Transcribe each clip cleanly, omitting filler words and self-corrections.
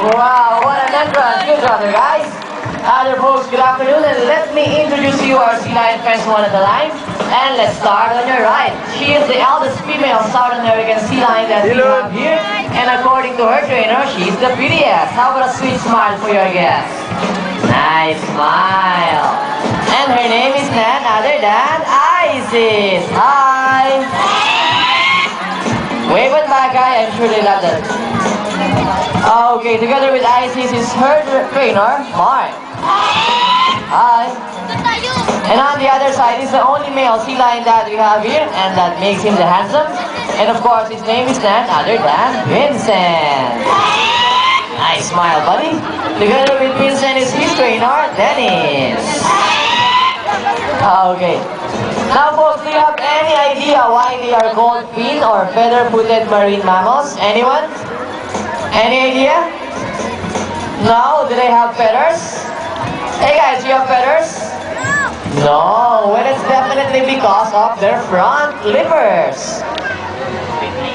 Wow, what an entrance. Good job there, guys. Other folks, good afternoon, and let me introduce you our sea lion friends one at a time. And let's start on your right. She is the eldest female South American sea lion that we have here. And according to her trainer, she's the prettiest. How about a sweet smile for your guest? Nice smile. And her name is none other than Isis. Hi. Wave it back, guy. I'm sure they love that. Okay, together with Isis is her trainer, Mark. Hi. And on the other side is the only male sea lion that we have here, and that makes him the handsome. And of course, his name is none other than Vincent. Nice smile, buddy. Together with Vincent is his trainer, Dennis. Okay. Now, folks, do you have any idea why they are called fin or feather-footed marine mammals? Anyone? Any idea? No? Do they have feathers? Hey guys, you have feathers? No. Well, it's definitely because of their front flippers.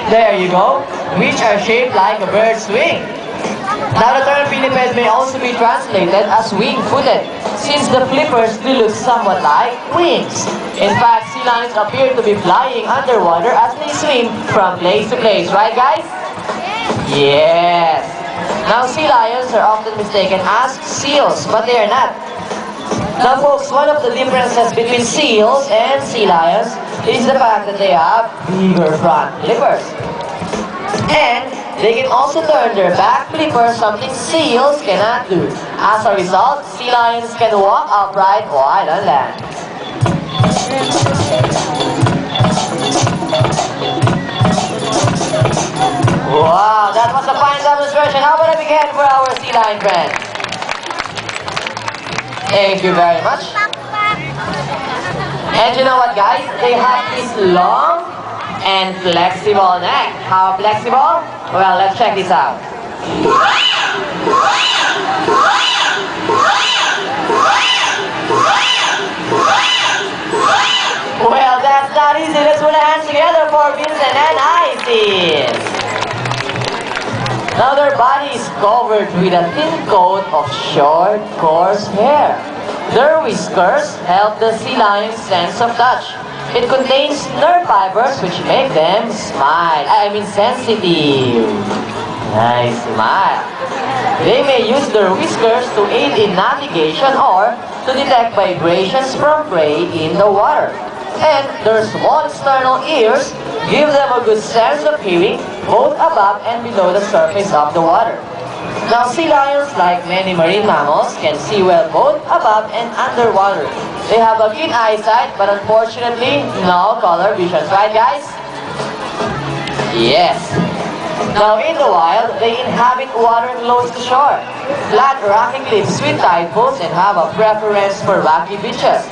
There you go. Which are shaped like a bird's wing. Now, the term pinniped may also be translated as wing-footed, since the flippers do look somewhat like wings. In fact, sea lions appear to be flying underwater as they swim from place to place. Right, guys? Yes. Now, sea lions are often mistaken as seals, but they are not. Now, folks, one of the differences between seals and sea lions is the fact that they have bigger front flippers. And they can also turn their back flippers, something seals cannot do. As a result, sea lions can walk upright while on land. Wow, that was a fine demonstration. How about a big hand for our sea lion friend? Thank you very much. And you know what, guys? They have this long and flexible neck. How flexible? Well, let's check this out. Well, that's not easy. Let's put our hands together for Vincent and Isis. Now their body is covered with a thin coat of short, coarse hair. Their whiskers help the sea lion's sense of touch. It contains nerve fibers which make them sensitive. Nice smile. They may use their whiskers to aid in navigation or to detect vibrations from prey in the water. And their small external ears give them a good sense of hearing both above and below the surface of the water. Now, sea lions, like many marine mammals, can see well both above and underwater. They have a keen eyesight, but unfortunately, no color vision. Right, guys? Yes. Now, in the wild, they inhabit water close to shore, flat rocky cliffs with tide pools, and have a preference for rocky beaches.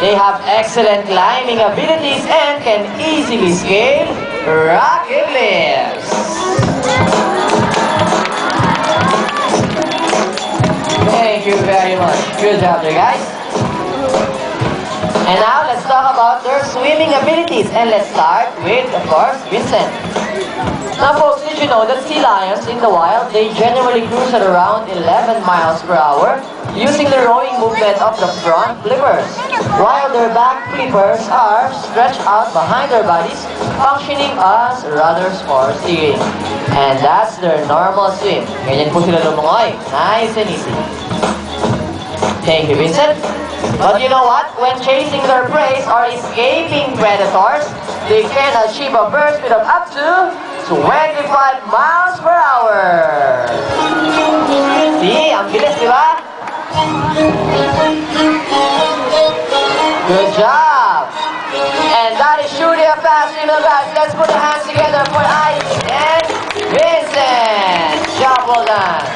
They have excellent climbing abilities and can easily scale rocky cliffs. Thank you very much. Good job there, guys. And now, let's talk about their swimming abilities. And let's start with, of course, Vincent. Now, folks, did you know that sea lions in the wild, they generally cruise at around 11 miles per hour using the rowing movement of the front flippers, while their back flippers are stretched out behind their bodies, functioning as rudders for steering. And that's their normal swim. Ganyan po sila lumungoy. Nice and easy. Thank you, Vincent. But you know what? When chasing their prey or escaping predators, they can achieve a burst speed of up to 25 miles per hour. See? Ang bilis, di ba? Good job. And that is surely a fast signal, guys. Let's put our hands together for Isis and Vincent. Job well done.